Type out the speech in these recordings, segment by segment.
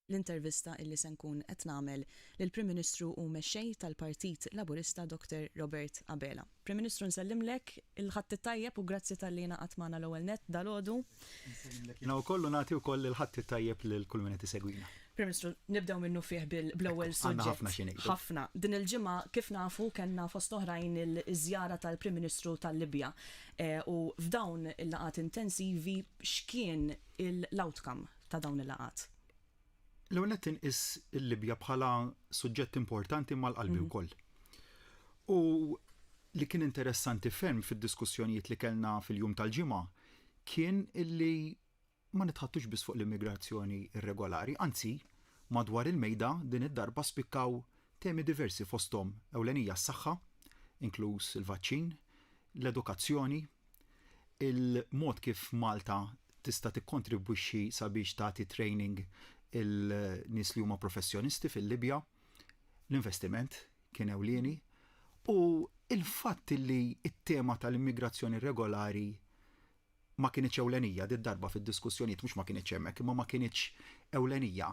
l-intervista illi se nkun qed nagħmel lill-Prim Ministru u mexxej tal-Partit Laburista Dr. Robert Abela. Prim Ministru nsellimlek il-ħadd tajjeb u grazzi tal-li ngħaqad magħna l-ewwel nett dalodu. Jiena wkoll nagħti wkoll il-ħadd tajjeb lil kull min qed isegwina. Prim Ministru, nibdew minnu fih bl-ewwel suġġett. Ħafna xi ngħidu. Ħafna. Din il-ġimgħa kif nafu kellna fost oħrajn il-żjara tal-Prim Ministru tal-Libja u f'dawn il-laqgħat intensivi x'kien l-outcome ta' dawn il-laqgħat? L-ewwel qed inqis il-Libja bħala suġġett importanti mal-qalbi wkoll. U li kien interessanti ferm fid-diskussjonijiet li kellna fil-jum tal-ġimgħa kien illi ma nitħattux biss fuq l-immigrazzjoni irregolari, anzi madwar il-mejda din id-darba spikkaw temi diversi fosthom ewlenija s-saħħa, inkluż il-vaċċin, l-edukazzjoni, il-mod kif Malta tista' tikkontribwixxi sabiex tagħti training il-nies li huma professjonisti fil-Libja, l-investiment kien ewlieni u il-fatt li it-tema tal-immigrazzjoni regolari ma kienx ewlenija darba fid-diskussjonijiet mhux ma kienx hemmhekk imma ma kienx ewlenija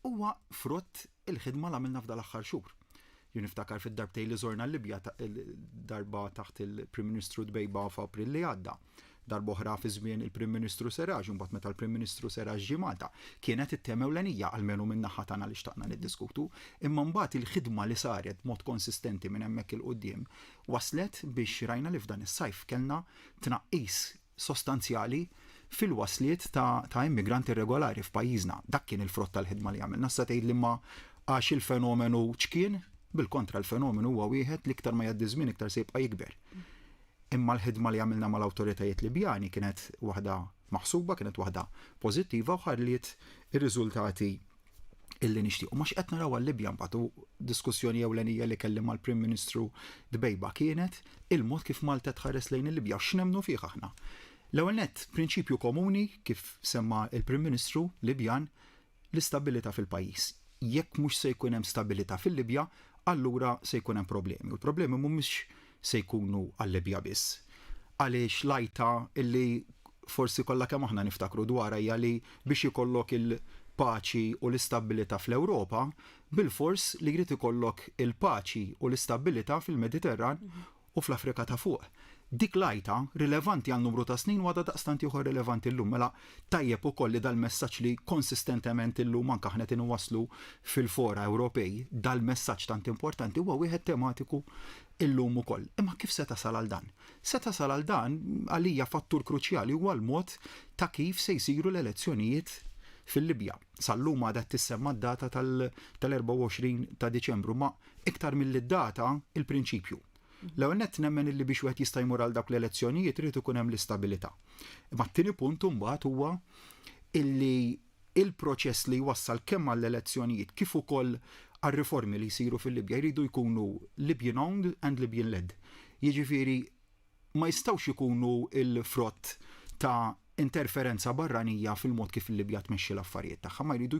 huwa frott il-ħidma li għamilna f'dal aħħar xhur. Jien niftakar fid-darbtejn li żorna l-Libja darba taħt il-Prim Ministru Dbejba f'April li għadda. Darba oħra fi żmien il-Prim Ministru Serraj, imbagħad meta l-Prim Ministru Serraj ġie Malta. Kienet it-tema ewlenija għalmenu minn naħa tagħna li xtaqna niddiskutu, imma mbagħad il-ħidma li saret mod konsistenti minn hemmhekk il-qudiem waslet biex rajna li f'dan is-sajf kellna tnaqqis sostanzjali fil-wasliet ta' immigranti irregolari f'pajjiżna. Dak kien il-frott tal-ħidma li għamilna. Nista' tgħid li ma għax il-fenomenu x'kien, bil-kontra l-fenomenu huwa wieħed li iktar ma jgħaddi żmien iktar se jibqa' jikber. Imma l-ħidma li għamilna mal-awtoritajiet Libjani kienet waħda maħsuba, kienet waħda pożittiva u ħarliet ir-riżultati illi nixtiequ. Ma x'qed naraw għal-Libja mbagħad diskussjoni ewlenija li kellim mal-Prim Ministru Dbejba kienet il-mod kif Malta tħares lejn il-Libja x'nemmnu fih aħna. L-ewwel nett prinċipju komuni kif semma il-Prim Ministru Libjan l-istabilità fil-pajjiż. Jekk mhux se jkun hemm stabilità fil-Libja, allura se jkun hemm problemi. U l-problemi mhumiex se jkunu għal-Libja biss. Għaliex lajta illi forsi kollha kemm aħna niftakru dwarha hija li biex ikollok il-paċi u l-istabilità fl-Ewropa, bil-fors li jrid ikollok il-paċi u l-istabilità fil-Mediterran u fl-Afrika ta' fuq. Dik lajta rilevanti għal numru ta' snin u għadha daqstant ieħor rilevanti llum mela tajjeb ukoll li dal-messaġġ li konsistentement illum anke aħna inwasslu fil-fora Ewropej dal-messaġġ tant importanti huwa wieħed tematiku illum ukoll. Imma kif se tasal għal dan? Se tasal għal dan għalija fattur kruċjali huwa l-mod ta' kif se jsiru l-elezzjonijiet fil-Libja. Sallum għadha tissemma d-data tal-24 ta' Diċembru, ma iktar mill-data il-prinċipju. L-ewwel nett nemmen illi biex wieħed jista' jmur għal dak l-elezzjonijiet irid ikun hemm l-istabilità. Imma t-tieni punt imbagħad huwa illi il-proċess li jwassal kemm għall-elezzjonijiet kif ukoll għar-riformi li jsiru fil-Libja jridu jkunu Libyan owned and Libyan led. Jiġifieri ma jistgħux ikunu il-frott ta' interferenza barranija fil-mod kif il-Libja tmexxi l-affarijiet tagħha, ma jrid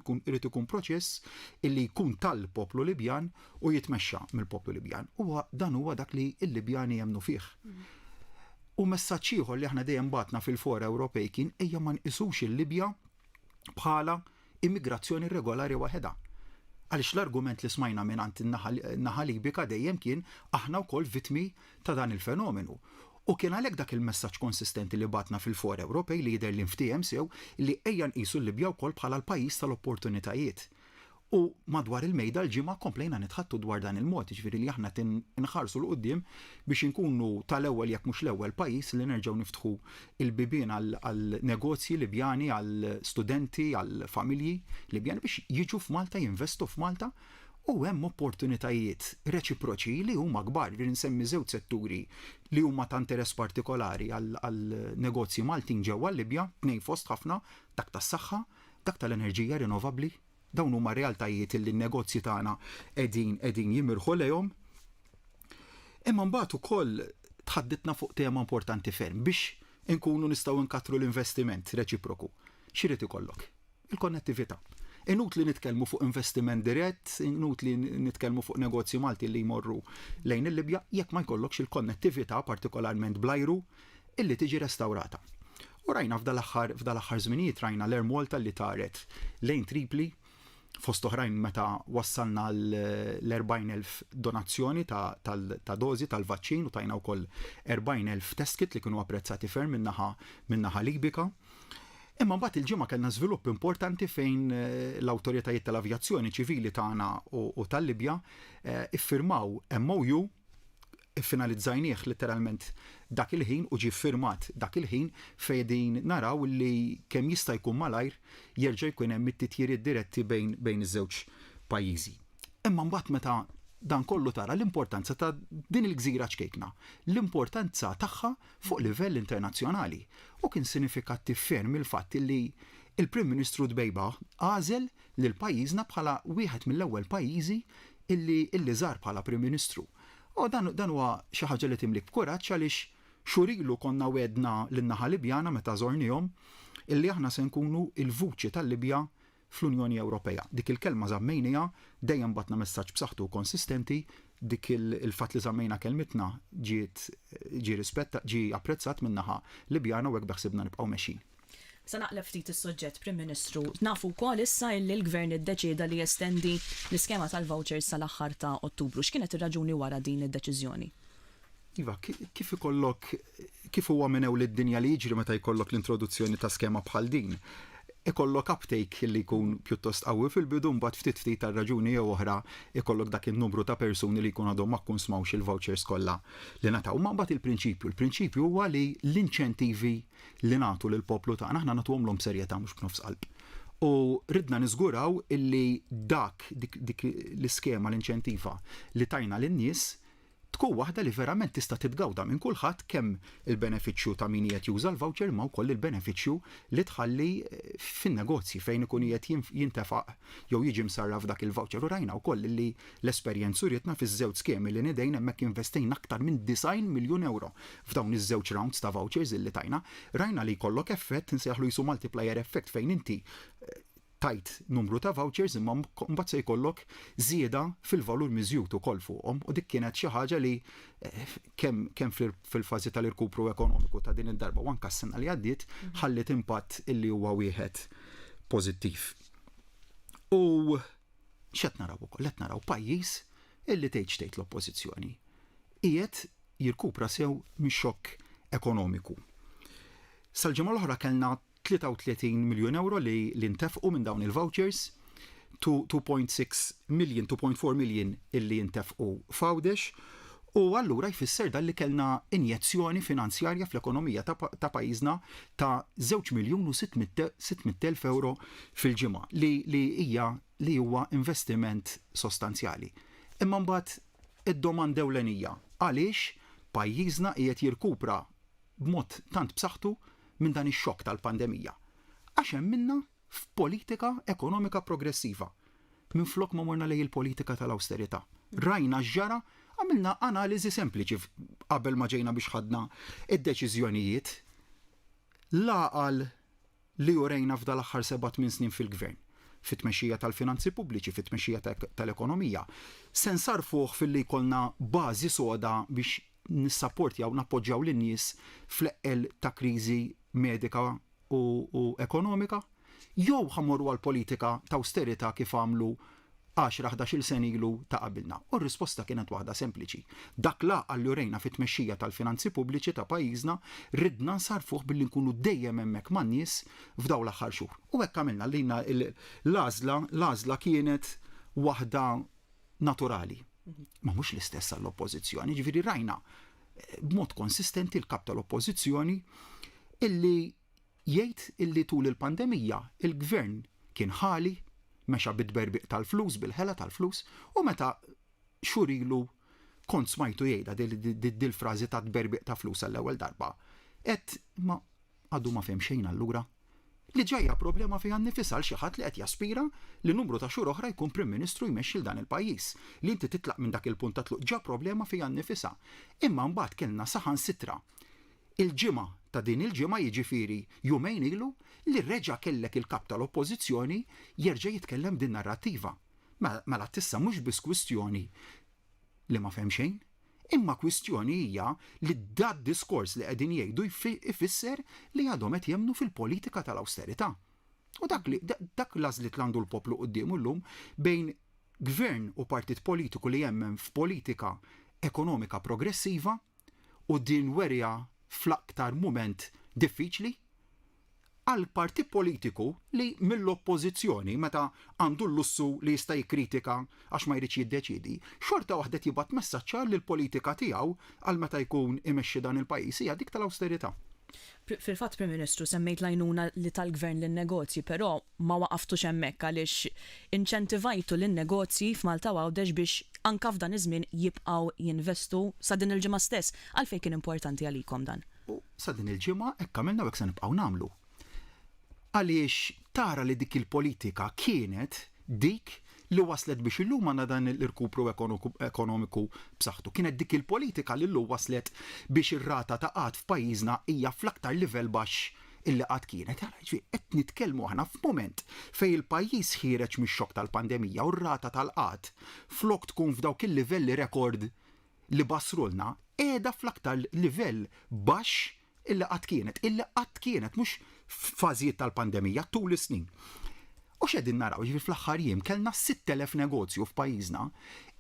ikun proċess illi jkun tal-poplu Libjan u jitmexxa mill-poplu Libjan. Dan huwa dak li l-Libjani jemmnu fih. U messaġġ ieħor li aħna dejjem bagħtna fil-fora Ewropej kien ejja ma nqisux il-Libja bħala immigrazzjoni regolari waħedha. Għaliex l-argument li smajna minn għand in-naħa Libika dejjem kien aħna wkoll vittmi ta' dan il-fenomenu. U kien għalhekk dak il-messaġġ konsistenti li batna fil-fora Ewropej li jidher li nftiehem sew li ejja nqisu l-Libja wkoll bħala l-pajjiż tal-opportunitajiet. U madwar il-mejda l-ġimgħa komplejna nitħattu dwar dan il-mod, jiġifieri li aħna inħarsu l-qudiem biex inkunu tal-ewwel jekk mhux l-ewwel pajjiż li nerġgħu niftħu il-bibien għal negozji Libjani, għal studenti, għal familji Libjani biex jiġu f'Malta, jinvestu f'Malta. U hemm opportunitajiet reċiproċi li huma kbar, li nsemmi żewġ setturi li huma ta' interess partikolari għal negozji Maltin ġewwa Libja, tnejn fost ħafna, dak tas-saħħa, dak tal-enerġija rinnovabbli. Dawn huma realtajiet li n-negozji tagħna qegħdin jimirħu lejhom. Imma mbagħad ukoll tħaddidna fuq tema importanti ferm biex inkunu nistgħu nkattru l-investiment reċiproku. X'irid ikollok? Il-konnettività. Inut li nitkellmu fuq investiment dirett, inut li nitkellmu fuq negozji Malti li jmorru lejn il-Libja, jekk ma jkollokx il-konnettività partikolarment blajru illi tiġi restawrata. U rajna f'dal-aħħar żminijiet rajna l-Air Malta li taret lejn Tripli fost oħrajn meta wassalna l-40,000 donazzjoni ta' dozi tal-vaċċin u tajna wkoll 40,000 test kit li kienu apprezzati ferm minnaħa Libika. Imma mbagħad il-ġimgħa kellna żvilupp importanti fejn l-awtoritajiet tal-avjazzjoni ċivili tagħna u tal-Libja iffirmaw MOU iffinalizzajnieh literalment dak il-ħin u ġie firmat dak il-ħin fejn din naraw li kemm jista' jkun malajr jerġa' jkun hemm it-titjiriet diretti bejn iż-żewġ pajjiżi. Imma mbagħad meta dan kollu tara l-importanza ta' din il-gżira ċkejkna, l-importanza tagħha fuq livell internazzjonali. U kien sinifikattiv ferm il-fatt li il-Prim Ministru Dbejba għażel lil pajjiżna bħala wieħed mill-ewwel pajjiżi illi żar bħala Prim Ministru. U dan huwa xi ħaġa li timlik b'kuraġġ għaliex xurilu konna wedna lin-naħa Libjana meta żornihom illi aħna se nkunu il-vuċi tal-Libja fl-Unjoni Ewropea. Dik il-kelma żammejnija dejjem batna messaġġ b'saħħtu konsistenti, dik il-fatt li żammejna kelmitna ġie apprezzat min-naħa Libjana u hekk beħsibna nibqgħu mexjin. Sa naqleb ftit is-suġġett, Prim Ministru, nafu wkoll issa li l-Gvern iddeċieda li jestendi l-iskema tal-vouchers sal-aħħar ta' Ottubru. X'kienet ir-raġuni wara din id-deċiżjoni? Iva, kif huwa minn hawn lid-dinja li jiġri meta jkollok l-introduzzjoni ta' skema bħal din? Ikollok uptake li jkun pjuttost qawwi fil-bidu mbagħad ftit tar-raġuni jew oħra ikollok dak in-numru ta' persuni li jkun għadhom ma kkun smawx il-vouchers kollha li nataw. Ma mbagħad il-prinċipju huwa li l-inċentivi li nagħtu lill poplu tagħna aħna nagħtuhomlhom serjetà mhux b'nofs qalb. U ridna niżguraw illi dik l-iskema l-inċentiva li tajna lin-nies tkun waħda li verament tista' titgawda minn kulħadd kemm il-benefiċċju ta' min qed juża l-voucher ma wkoll il-benefiċċju li tħalli fin-negozji fejn ikun qed jintefaq jew jiġi msarraf dak il-voucher. U rajna wkoll li l-esperjenza urietna fiż-żewġ skemi li nidejn hemmhekk investejna aktar minn 90 miljun euro f'dawn iż-żewġ rounds ta' vouchers illi tajna. Rajna li jkollok effett nsejħlu jisu multiplier effect fejn inti tajt numru ta' vouchers imma mbagħad se jkollok żieda fil-valur miżjud ukoll fuqhom u dik kienet xi ħaġa li kemm fil-fażi tal-irkupru ekonomiku ta' din id-darba u anke s-sena li għaddiet ħallit impatt illi huwa wieħed pożittiv. U x'qed naraw ukoll? Qed naraw pajjiż illi tgħid l-oppożizzjoni qiegħed jirkupra sew mix-xokk ekonomiku. Sal-ġimgħa l-oħra kellna 33 miljun euro li ntefqu minn dawn il-vouchers, 2.4 miljon illi ntefqu f'Għawdex, u allura jfisser dan li kellna injezzjoni finanzjarja fl-ekonomija ta' pajjiżna ta' 2,600,000 euro fil-ġimgħa li huwa investiment sostanzjali. Imma mbagħad id-domanda ewlenija għaliex pajjiżna qiegħed jirkupra b'mod tant b'saħħtu minn dan ix-xokk tal-pandemija. Għax hemm minna f'politika ekonomika progressiva. Minflok ma morna lejn il-politika tal-awsterità. Rajna x'ġara, għamilna analiżi sempliċi qabel ma ġejna biex ħadna id-deċiżjonijiet. Laqal li urejna f'dal aħħar 7-8 snin fil-gvern, fit-tmexxija tal-finanzi pubbliċi, fit-tmexxija tal-ekonomija. Se nsarfuh filli jkollna bażi soda biex nissapportjaw nappoġġjaw lin-nies fl-eqqel ta' kriżi medika u ekonomika, jew ħammorru għal politika ta' austerità kif għamlu 10-11 sen ilu ta' qabilna. U r-risposta kienet waħda sempliċi. Dak laqal li urejna fit-tmexxija tal-finanzi pubbliċi ta' pajjiżna ridna nsarfuh billi nkunu dejjem hemmhekk man-nies f'daw l-aħħar xhur. U hekk għamilna lilna l-għażla kienet waħda naturali. Ma mhux l-istess għall-oppożizzjoni, ġifieri rajna b'mod konsistenti l-kap tal-oppożizzjoni illi jgħid illi tul il-pandemija il-gvern kien ħali mexa bid-berbiq tal-flus, bil-ħela tal-flus, u meta xurilu kont smajtu jgħida dil-frażi ta' berbiq ta' flus għall-ewwel darba. Ma għadu ma fem xejn allura. Li ġejja problema fiha nnifisha xi ħadd li qed jaspira li numru ta' xhur oħra jkun Prim Ministru jmexxi dan il-pajjiż. Li inti titlaq minn dak il-punt ta' tluq ġa problema fiha nnifisha. Imma mbagħad kellna saħansitra il-ġimgħa ta' din il-ġimgħa jiġifieri jumejn ilu li reġa' kellek il-kap tal-oppożizzjoni jerġa' jitkellem din narrattiva. Mela tissa mhux biss kwistjoni li ma fehm xejn, imma kwistjoni hija li dat diskors li qegħdin jgħidu ifisser li għadhom qed jemmnu fil-politika tal-awsterità. U dak l-għażliet li għandu l-poplu qudiemu llum bejn gvern u partit politiku li jemmen f'politika ekonomika progressiva u din werja fl-aktar mument diffiċli għal partit politiku li mill-oppożizzjoni meta għandu l-lussu li jista' jikkritika għax ma jridx jiddeċidi, xorta waħda jibgħat messaġġ lill politika tiegħu għal meta jkun imexxi dan il-pajjiż hija dik tal-awsterità. Fil-fatt, Prim Ministru, semmejt lajnuna li tal-gvern lin-negozji, però ma waqaftux hemmhekk għaliex inċentivajtu lin-negozji f'Malta Għawdex biex anka f'dan iż-żmien jibqgħu jinvestu sa din il-ġimgħa stess. Għalfejn kien importanti għalikom dan? U sa din il-ġimgħa hekk għamilna u hekk se nibqgħu nagħmlu. Għaliex tara li dik il-politika kienet dik li waslet biex illum għandna dan l-irkupru ekonomiku b'saħħtu. Kienet dik il-politika li llum waslet biex ir-rata ta' qatt f'pajjiżna hija fl-aktar livell baxx illi qatt kienet. Qed nitkellmu aħna f'mument fejn il-pajjiż ħireġ mix-xokk tal-pandemija u r-rata tal-qatt flok tkun f'dawk il-livelli rekord li basrulna qiegħda fl-aktar livell baxx illi qatt kienet mhux f'fażijiet tal-pandemija tul is-snin. U x'qegħdin naraw fl-aħħar jiem kellna 6,000 negozju f'pajjiżna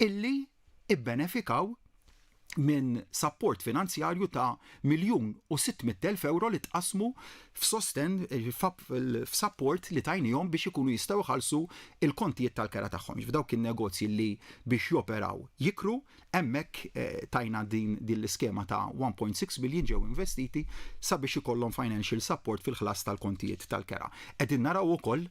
illi ibbenefikaw minn support finanzjarju ta' 1,600,000 euro li tqasmu f'sosten f'support li tajnihom biex ikunu jistgħu jħallsu il-kontijiet tal-kera tagħhom. F'dawk in-negozji li biex joperaw jikru hemmhekk tajna din l-iskema ta' 1.6 billion ġew investiti sabiex ikollhom financial support fil-ħlas tal-kontijiet tal-kera. Qegħdin naraw ukoll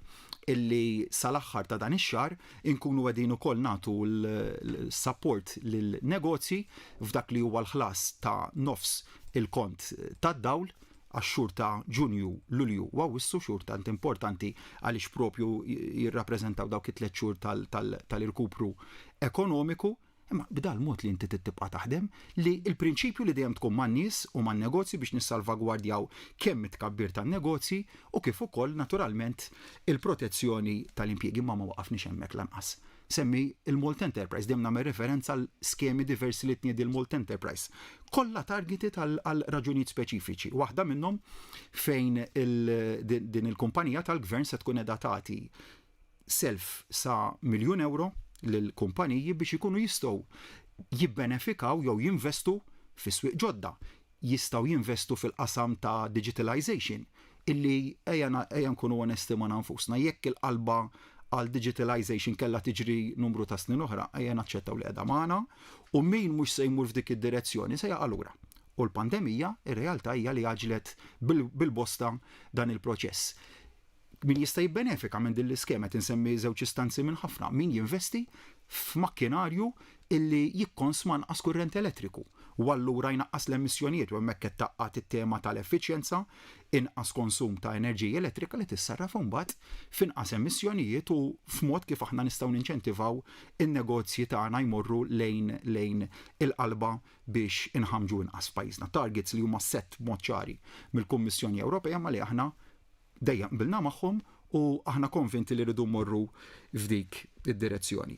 illi sal-aħħar ta' dan ix-xahar inkunu qegħdin ukoll nagħtu l-support lil-negozji f'dak li huwa l-ħlas ta' nofs il-kont tad-dawl għax-xhur ta' Ġunju, Lulju u Awwissu, xhur tant importanti għaliex propju jirrappreżentaw dawk it-tliet xhur tal-irkupru ekonomiku. Imma b'dal mod li inti tibqa' taħdem li l-prinċipju li dejjem tkun man-nies u man-negozji biex nissalvagwardjaw kemm it-tkabbir tan-negozji u kif ukoll naturalment il-protezzjoni tal-impjiegi ma waqafniex hemmhekk lanqas. Semmi il-Malt Enterprise, dejjem nagħmel referenza għal skemi diversi li tniedi l-Malt Enterprise. Kollha targeted għal raġunijiet speċifiċi. Waħda minnhom fejn din il-kumpanija tal-gvern se tkun qiegħda tagħti self sa €1,000,000 lill-kumpaniji biex ikunu jistgħu jibbenefikaw jew jinvestu fis-swieq ġodda. Jistgħu jinvestu fil-qasam ta' digitalization illi ejja nkunu onesti ma' nfusna jekk il-qalba għal digitalization kellha tiġri numru ta' snin oħra, ejja naċċettaw li qiegħda magħna u min mhux se jmur f'dik id-direzzjoni se jaqa' lura. U l-pandemija ir-realtà hija li għaġlet bil-bosta dan il-proċess. Min jista' jibbenefika minn din l-iskema tinsemmi żewġ istanzi minn ħafna. Min jinvesti f'makkinarju illi jikkonsma nqas kurrent elettriku. U allura jnaqqas l-emissjonijiet u hemmhekk qed taqqat it-tema tal-effiċjenza, inqas konsum ta' enerġija elettrika li tissarraf imbagħad f'inqas emissjonijiet u f'mod kif aħna nistgħu ninċentivaw in-negozji tagħna jmorru lejn il-qalba biex inħamġu inqas pajjiżna. Targets li huma set b'mod ċari mill-Kummissjoni Ewropea ma li aħna dejjem qbilna magħhom u aħna konvinti li rridu mmorru f'dik id-direzzjoni.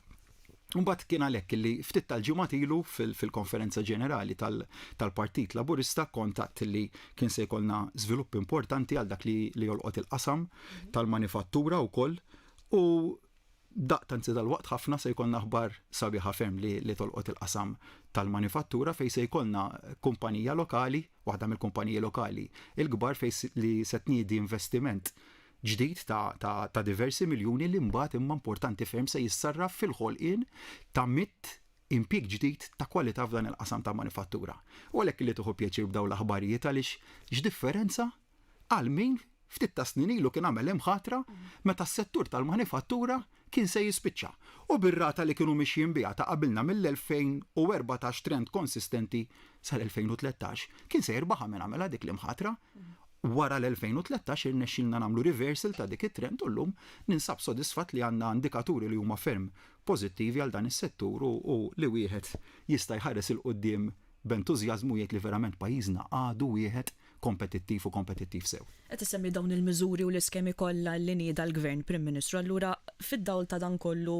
Mbagħad kien għalhekk li ftit tal-ġimgħat ilu fil-konferenza ġenerali tal-Partit Laburista kontatt li kien se jkollna żvilupp importanti għal dak li jolqot il-qasam tal-manifattura wkoll u daqtanzi dal-waqt ħafna se jkollna aħbar sabiħa ferm li tolqot il-qasam tal-manifattura fejn se jkollna kumpanija lokali, waħda mill-kumpaniji lokali il-kbar fejn li se tniedi investiment ġdid ta' diversi miljuni li mbagħad imma importanti ferm se jissarraf fil-ħolqien ta' 100 impjieg ġdid ta' kwalità f'dan il-qasam ta' manifattura. U għalhekk li tieħu pjaċir b'dawn l-aħbarijiet għaliex x'differenza għal min ftit ta' snin ilu kien għamel imħatra meta s-settur tal-manifattura kien se jispiċċa. U bir-rata li kienu mixjin biha ta' qabilna mill-2014 trend konsistenti sal-2013 kien se jirbaħa minn għamela dik l-imħatra. Wara l-2013 irnexxilna nagħmlu reversal ta' dik it-trend u llum ninsab sodisfatt li għandna indikaturi li huma ferm pożittivi għal dan is-settur u li wieħed jista' jħares il qudiem b'entużjażmu jgħid li verament pajjiżna għadu wieħed kompetittiv sew. Qed isemmi dawn il-miżuri u l-iskemi kollha li nieda l-Gvern Prim Ministru, allura fid-dawl ta' dan kollu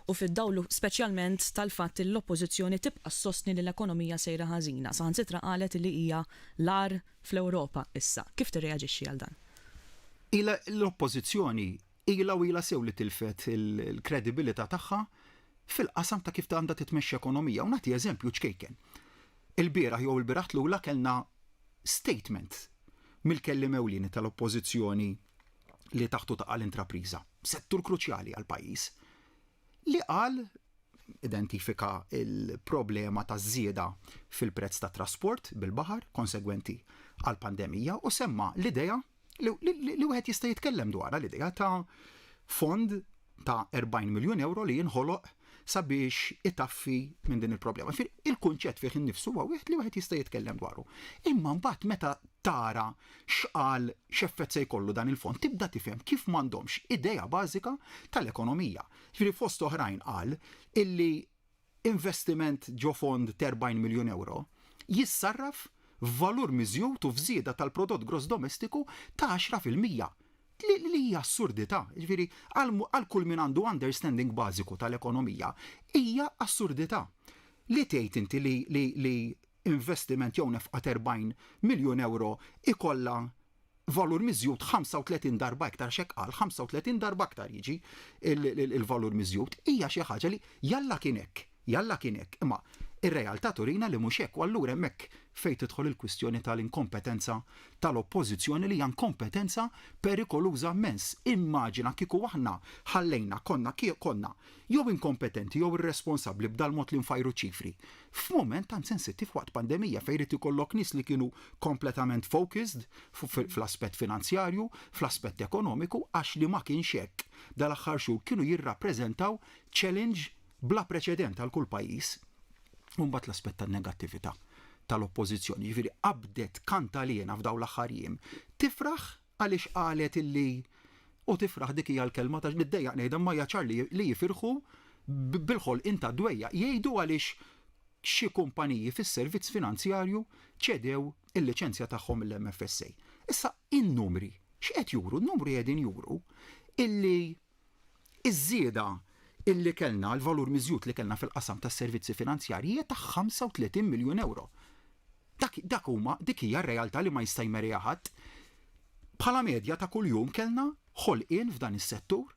u fid-dawlu speċjalment tal-fatt li l-oppożizzjoni tibqa' ssostni li l-ekonomija sejra ħażina. Saħansitra qalet li hija l-ar fl-Ewropa issa. Kif tirreaġixxi għal dan? ila l-oppożizzjoni ila sew li tilfet il-kredibilità tagħha fil-qasam ta' kif għandha titmexxi ekonomija. U nagħti eżempju ċkejken. Il-bieraħ jew il-bieraħ l-ula kellna statement mill-kellim ewlieni tal-oppożizzjoni li taħtu ta' l-intrapriża, settur kruċjali għal-pajjiż, li qal identifika il-problema ta' żieda fil-prezz ta' trasport bil-baħar konsegwenti għal-pandemija u semma l-idea li wieħed jista' jitkellem dwarha l-idea ta' fond ta' 40 miljun euro li jinħoloq sabiex itaffi minn din il-problema. Il-kunċett fih innifsu huwa wieħed li wieħed jista' jitkellem dwaru. Imma mbagħad meta tara x'qal x'effett se jkollu dan il-fond, tibda tifhem kif m'għandhomx idea bażika tal-ekonomija. Fost oħrajn qal illi investiment ġo fond ta' 40 miljun euro jissarraf f'valur miżjud u f'żieda tal-prodott gross domestiku ta' 10%. Li hija assurdità, ġifieri għal kull min għandu understanding bażiku tal-ekonomija, hija assurdità. Li tgħid inti li investiment jew nefqa 40 miljun euro ikollha valur miżjud 35 darba iktar x'hekk qal 35 darba iktar jiġi il-valur miżjud, hija xi ħaġa li jalla kien hekk, imma ir-realtà turina li mhux hekk u allura hemmhekk fejn tidħol il-kwistjoni tal-inkompetenza tal-oppożizzjoni li hija kompetenza perikoluża immens. Immaġina kieku aħna ħallejna konna jew inkompetenti jew irresponsabbli b'dal mod li nfajru ċifri. F'mument tant sensittiv waqt pandemija fejn irid ikollok nies li kienu kompletament focused fl-aspett finanzjarju, fl-aspett ekonomiku għax li ma kienx hekk dal-aħħar xhur kienu jirrappreżentaw challenge bla preċedent għal kull pajjiż. Mbagħad l-aspett tan-negattività tal-oppożizzjoni, ġifieri qabdet kanta lina f'dawn l-aħħar jiem. Tifraħ għaliex qalet illi u tifraħ dik hija l-kelma ta' niddejjaq ngħidha ma jaċar li jifirħu bil-ħolqien ta' dwejja jgħidu għaliex xi kumpaniji fis-servizz finanzjarju ċedew il-liċenzja tagħhom mill-MFSA. Issa in-numri x'qed juru? N-numri qegħdin juru illi iż-żieda illi kellna l-valur miżjud li kellna fil-qasam tas-servizzi finanzjarji hija ta' 35 miljun euro. Dik hija r-realtà li ma jista' jmerriha ħadd. Bħala medja ta' kuljum kellna ħolqien f'dan is-settur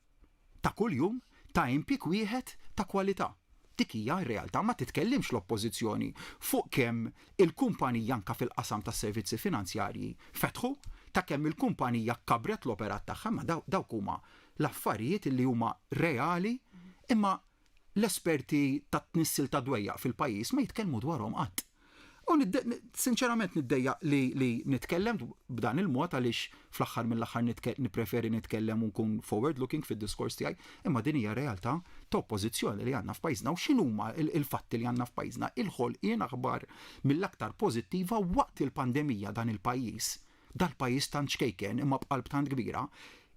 ta' kuljum ta' impjieg wieħed ta' kwalità. Dik hija r-realtà, ma titkellimx l-oppożizzjoni fuq kemm il-kumpanija anke fil-qasam tas-servizzi finanzjarji fetħu, ta' kemm il-kumpanija kabret l-operat tagħha, ma dawk huma l-affarijiet li huma reali imma l-esperti ta' tnissil ta' dwejjaq fil-pajjiż ma jitkellmu dwarhom qatt. U sinċerament niddejjaq li nitkellem b'dan il-mod għaliex fl-aħħar mill-aħħar nippreferi nitkellem u nkun forward looking fid-diskors tiegħi, imma din hija realtà ta' oppożizzjoni li għandna f'pajjiżna u x'inhuma il-fatti li għandna f'pajjiżna. Il-ħolqien aħbar mill-aktar pożittiva waqt il-pandemija dan il-pajjiż. Dal-pajjiż tant xkejken imma b'qalb tant kbira,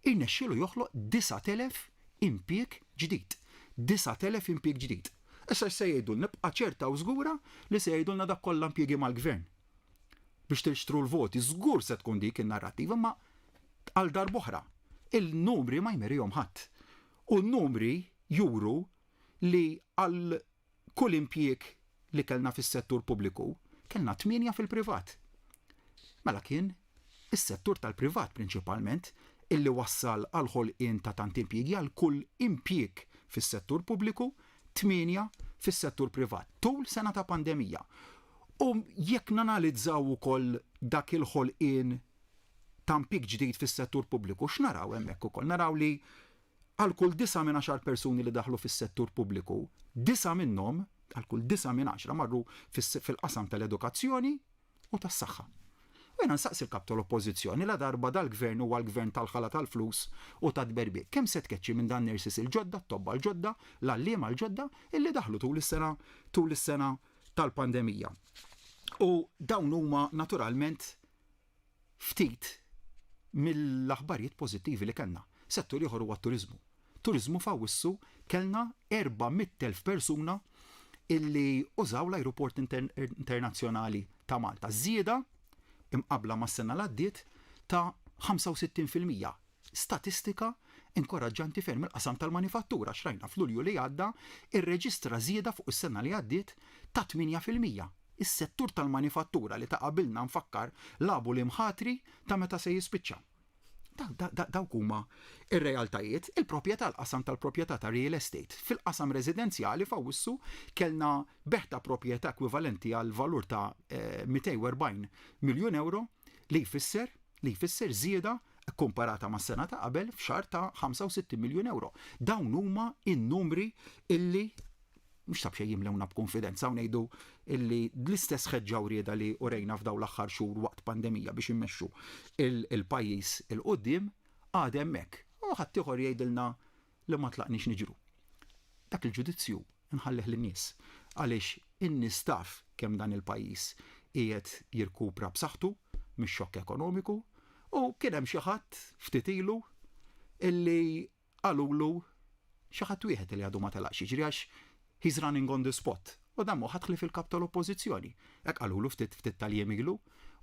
irnexxielu joħloq 9,000 impjieg ġdid. 9,000 impjieg ġdid. Issa se jgħidu nibqa' ċerta u żgura li se jgħidulna dak kollha impjiegi mal-gvern. Biex tixtru l-voti, żgur se tkun dik in-narrattiva, ma għal darb'oħra il-numri ma jmerihom ħadd. U n-numri juru li għal kull impjieg li kellna fis-settur pubbliku kellna 8 fil-privat. Mela kien is-settur tal-privat prinċipalment illi wassal għal ħolqien ta' tant impjiegi għal kull impjieg fis-settur pubbliku, 8 fis-settur privat. Tul sena ta' pandemija. U jekk nanalizzaw ukoll dak il-ħolqien ta' impjieg ġdid fis-settur pubbliku, x'naraw hemmhekk ukoll? Naraw li għal kull 9 minn 10 persuni li daħlu fis-settur pubbliku, 9 minnhom, għal kull 9 minn 10 marru fil-qasam tal-edukazzjoni u tas-saħħa. Jena nsaqsi l-kap tal-oppożizzjoni la darba dal-gvern huwa l-gvern tal-ħala tal-flus u tad-berbiek. Kemm se tkeċċi minn dan nurses il-ġodda, t-tobba l-ġodda, l-alliem l-ġodda illi daħlu tul is-sena tal-pandemija. U dawn huma naturalment ftit mill-aħbarijiet pożittivi li kellna. Settur ieħor huwa t-turiżmu. Turiżmu fawissu kellna 400,000 persuna illi użaw l-ajruport internazzjonali ta' Malta. Żieda imqabla ma' s-sena l-għaddiet ta' 65%. Statistika inkoraġġanti ferm il-qasam tal-manifattura xrajna f'Lulju li għadda irreġistra żieda fuq is-sena li għaddiet ta' 8%. Is-settur tal-manifattura li ta' qabilna nfakkar labu l-imħatri ta' meta se jispiċċa. Dawk huma ir-realtajiet, il-proprjetà, l-qasam tal-proprjetà ta' real estate. Fil-qasam residenzjali f'Awwissu kellna beħ ta' proprjetà ekwivalenti għal valur ta' 240 miljun euro li jfisser żieda komparata mas sena ta' qabel f'xar ta' 65 miljun euro. Dawn huma in-numri illi mhux tab xejn jimlewna b'konfidenza u ngħidu illi l-istess ħeġġa u rieda li urejna f'daw l-aħħar xhur waqt pandemija biex immexxu il-pajjiż il-qudiem għad hemmhekk. U ħadd ieħor jgħidilna li ma tlaqniex niġru. Dak il-ġudizzju nħalleh lin-nies għaliex in-nies taf kemm dan il-pajjiż qiegħed jirkupra b'saħħtu mix-xokk ekonomiku u kien hemm xi ħadd ftit ilu illi qalulu xi ħadd wieħed li għadu ma telaqx jiġri għax he's running on the spot. U dammu ħadħli fil-kap tal-oppożizzjoni. Hekk qalulu ftit tal-jiem ilu,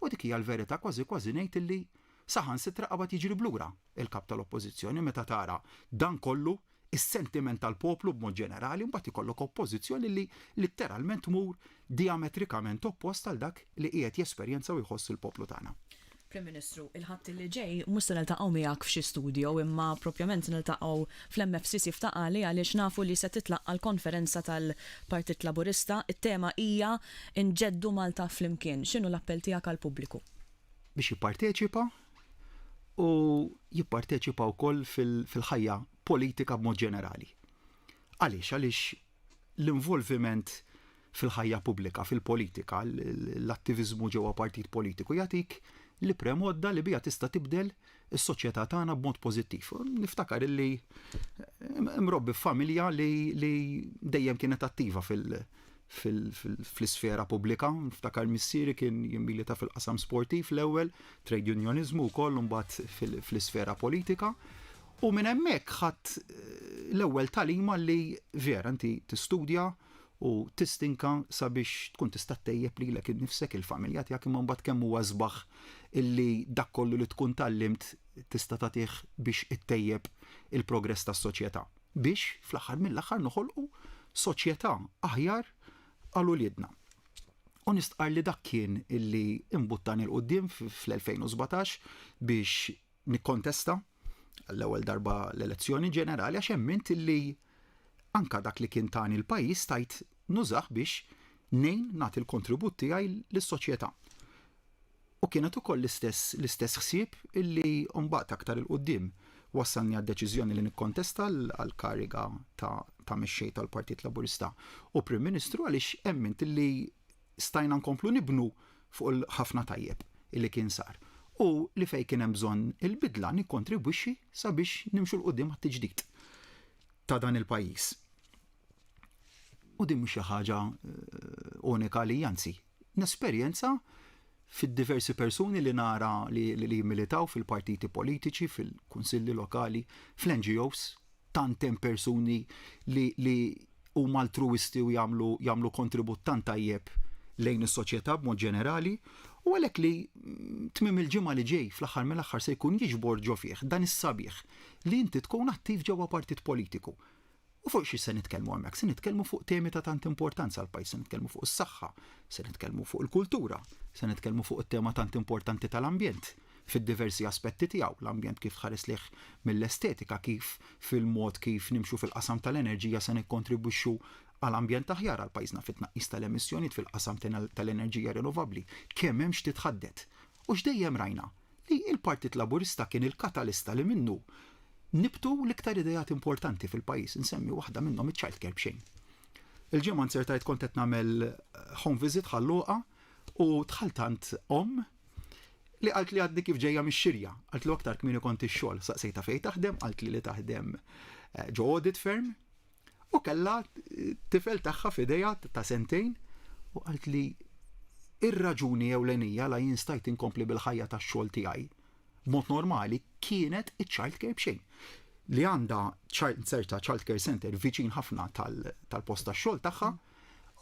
u dik hija l-verità kważi ngħid illi saħan sitra qabad jiġri blura il-kap tal-oppożizzjoni meta tara dan kollu is-sentiment tal-poplu b'mod ġenerali mbagħad ikollok oppożizzjoni li litteralment tmur diametrikament oppost għal dak li qiegħed jesperjenza u jħoss il-poplu tagħna. Prim Ministru, il-ħadd li ġej mhux se niltaqgħu miegħek f'xi studio imma propjament niltaqgħu fl-MFCC f'Taqali għaliex nafu li se titlaq għall-konferenza tal-Partit Laburista, it-tema hija inġeddu Malta flimkien. X'inhu l-appell tiegħek għall-pubbliku? Biex jipparteċipa u jipparteċipa wkoll fil-ħajja politika b'mod ġenerali. Għaliex l-involviment fil-ħajja pubblika, fil-politika, l-attivizmu ġewwa partit politiku jagħtik li premodda li bija tista' tibdel is-soċjetà tagħna b'mod pożittiv. Niftakar illi mrobbi f'familja li dejjem kienet attiva fl-isfera pubblika. Niftakar missieri kien jimmilita fil-qasam sportiv l-ewwel, trade unionizmu wkoll mbagħad fl-isfera politika. U minn hemmhekk ħadd l-ewwel talima li vera inti tistudja u tistinka sabiex tkun tista' tejjeb lilek innifsek il-familja tiegħek imma mbagħad kemm huwa sbaħ illi dak kollu li tkun tallimt tista' tagħtih biex ittejjeb il-progress tas-soċjetà. Biex fl-aħħar mill-aħħar noħolqu soċjetà aħjar għal uliedna. U nistqar li dak kien illi imbuttani l-qudiem fl-2017 biex nikkontesta l-ewwel darba l-elezzjoni ġenerali għax hemmint illi anka dak li kien tani l-pajjiż tajt nużaħ biex nejn nagħti l-kontribut tiegħi lis-soċjetà. U kienet ukoll l-istess ħsieb illi mbagħad aktar il-qudiem wassalni għad-deċiżjoni li nikkontesta għall-kariga ta' mexxej tal-Partit Laburista u Prim Ministru għaliex hemmint illi stajna nkomplu nibnu fuq il-ħafna tajjeb illi kien sar. U li fejn kien hemm bżonn il-bidla nikkontribwixxi sabiex nimxu l-qudiem għat-tiġdid ta' dan il-pajjiż. U din mhux xi ħaġa unika li anzi nesperjenza fid-diversi persuni li nara li jimmilitaw fil-partiti politiċi, fil-kunsilli lokali, fl-NGOs, tantem persuni li huma altruisti u jagħmlu kontribut tant tajjeb lejn is-soċjetà b'mod ġenerali, u għalhekk li tmiem il-ġimgħa li ġej fl-aħħar mill-aħħar se jkun jiġbor ġo fih dan is-sabiħ li inti tkun attiv ġewwa partit politiku. U fuq xi se nitkellmu hemmhekk, se nitkellmu fuq temi ta' tant importanza għall pajjiż, se nitkellmu fuq is-saħħa, se nitkellmu fuq il-kultura, se nitkellmu fuq it-tema tant importanti tal-ambjent fid-diversi aspetti tiegħu, l-ambjent kif tħares lih mill-estetika, kif fil-mod kif nimxu fil-qasam tal-enerġija se nikkontribwixxu għall-ambjent aħjar għal pajjiżna fit-tnaqqis tal-emissjonijiet fil-qasam tal-enerġija rinnovabbli, kemm hemm x'titħaddet. U x'dejjem rajna li l-Partit Laburista kien il-katalista li minnu nibtu l-iktar idejat importanti fil-pajjiż, insemmi waħda minnhom iċ-child care b'xejn. Il-ġimgħa nsertajt kont qed nagħmel home visit ħalluqa u dħaltant li qalt li għaddi kif ġejja mix-xirja, qalt li aktar kmieni kont ix-xogħol, saqsejta fejn taħdem, qalt li taħdem ġo audit firm u kellha tifel tagħha f'idejha ta' sentejn u qalt li ir-raġuni ewlenija la jien stajt inkompli bil-ħajja tax-xogħol tiegħi b'mod normali kienet iċ-child care b'xejn. Li għandha ċerta child care center viċin ħafna tal-post tax-xogħol tagħha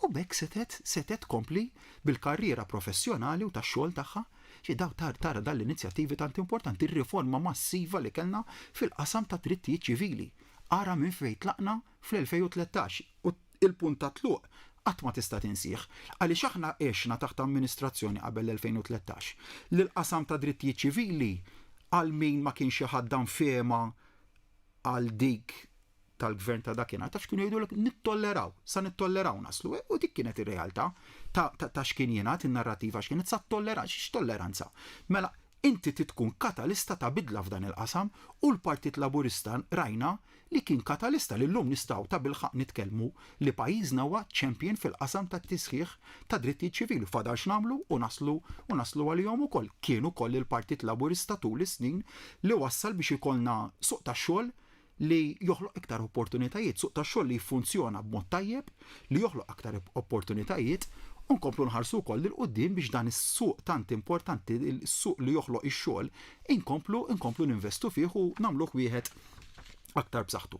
u bekk setet kompli bil-karriera professjonali u tax-xogħol tagħha xi daw tara dan l-inizjattivi tant importanti, ir-riforma massiva li kellna fil-qasam ta' drittijiet ċivili. Ara minn fejn tlaqna fl-2013 u il-punt ta' tluq qatt ma tista' tinsih għaliex aħna għexna taħt amministrazzjoni qabel l-2013 li l-qasam ta' drittijiet ċivili għal min ma kienx ħaddan fema għal dik tal-gvern ta' dakinhar, ta' x'kienu jgħidu nittolleraw, sa nittolleraw naslu, u dik kienet ir-realtà ta' x'kien jingħad in-narrativa x'kienet sa x'tolleranza. Mela inti tkun katalista ta' bidla f'dan il-qasam u l-Partit Laburista rajna li kien katalista li llum nistgħu ta' bilħaq nitkellmu li pajjiżna huwa champion fil-qasam tat-tisħiħ ta' drittijiet ċivili fadal x'namlu u naslu għalihom ukoll. Kienu koll il-Partit Laburista tul is-snin li wassal biex ikollna suq tax-xogħol li joħloq iktar opportunitajiet, suq tax-xogħol li jiffunzjona b'mod tajjeb, li joħloq aktar opportunitajiet, u nkomplu nħarsu wkoll il qudiem biex dan is-suq tant importanti, il-suq li joħloq ix-xogħol, inkomplu ninvestu fih u nagħmluh wieħed aktar b'saħħtu.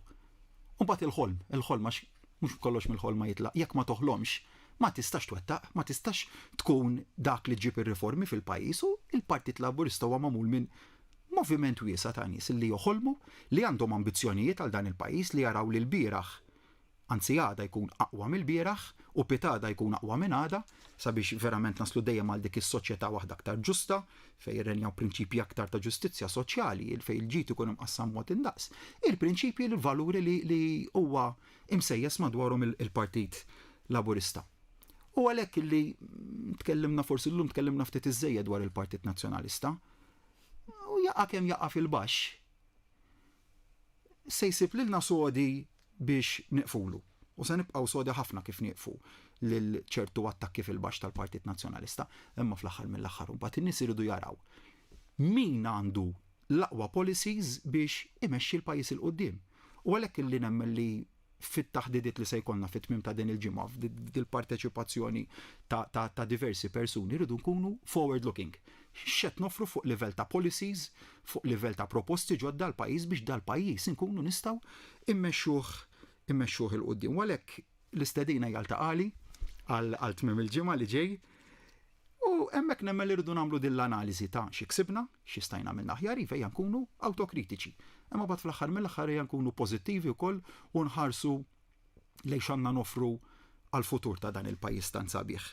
U mbagħad il-ħolm mhux kollox mill-ħolma jitlaq, jekk ma toħlomx, ma tistax twettaq, ma tistax tkun dak li ġib ir-riformi fil-pajjiż u il-Partit Laburista huwa magħmul minn moviment wiesa ta' nies li joħolmu li għandhom ambizzjonijiet għal dan il-pajjiż li jaraw li l-bieraħ anzi għada jkun aqwa mill-bieraħ u pitada jkun aqwa minn għada sabiex verament naslu dejjem għal dik is-soċjetà waħda aktar ġusta fejn jirrenjaw prinċipji aktar ta' ġustizzja soċjali fejn il-ġid ikun imqassam mod indaqs. Il-prinċipji l-valuri li huwa imsejjes madwarhom il-Partit Laburista. U għalhekk li tkellimna forsi llum tkellimna ftit iżejjed dwar il-Partit Nazzjonalista u jaqa' kemm jaqa' fil-baxx se jsib lilna sodi biex niqfulu. U se nibqgħu sodi ħafna kif nieqfu lil ċertu attakki fil-baxx tal-Partit Nazzjonalista, imma fl-aħħar mill-aħħar imbagħad in-nies iridu jaraw min għandu l-aqwa policies biex imexxi l-pajjiż il qudiem. U għalhekk illi nemmen li fit-taħdidiet li se jkollna fit-tmiem ta' din il-ġimgħa fil-parteċipazzjoni ta' diversi persuni rridu nkunu forward looking. X'qed nofru fuq livell ta' policies, fuq livell ta' proposti ġodda l-pajjiż biex dal-pajjiż inkunu nistgħu immexxuh il-qudiem. U għalhekk l-istedina jaltaqali għal tmiem il-ġimgħa li ġej u hemmhekk nemmen li rridu nagħmlu din l-analiżi ta' xi ksibna, xi stajna minn aħjar iva nkunu autokritiċi. Imma bad fl-aħħar mill-aħħar nkunu pożittivi wkoll u nħarsu lejn x'għandna nofru għall-futur ta' dan il-pajjiż tant sabiħ.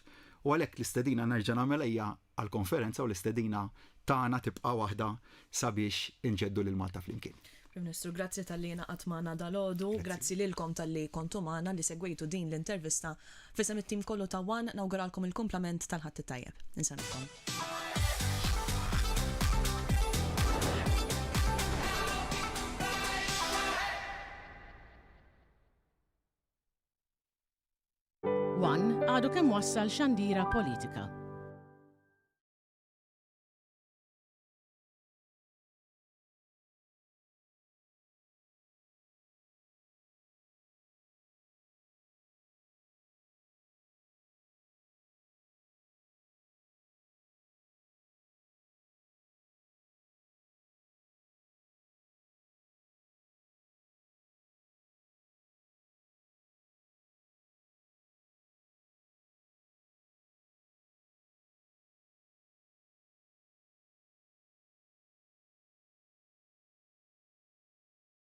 U għalhekk l-istedina nerġa' nagħmel ejja għall-konferenza u l-istedina tagħna tibqa' waħda sabiex inġeddu lil Malta flimkien. Ministru, grazzi tal-li naqat magħna dal-għodu, grazzi lilkom tal-li kontu magħna li segwejtu din l-intervista fisem it-tim kollu ta' Wan, nawguralkom il-komplament tal-ħadd tajjeb. Ninsanikom. Wan għadu kemm wassal xandira politika.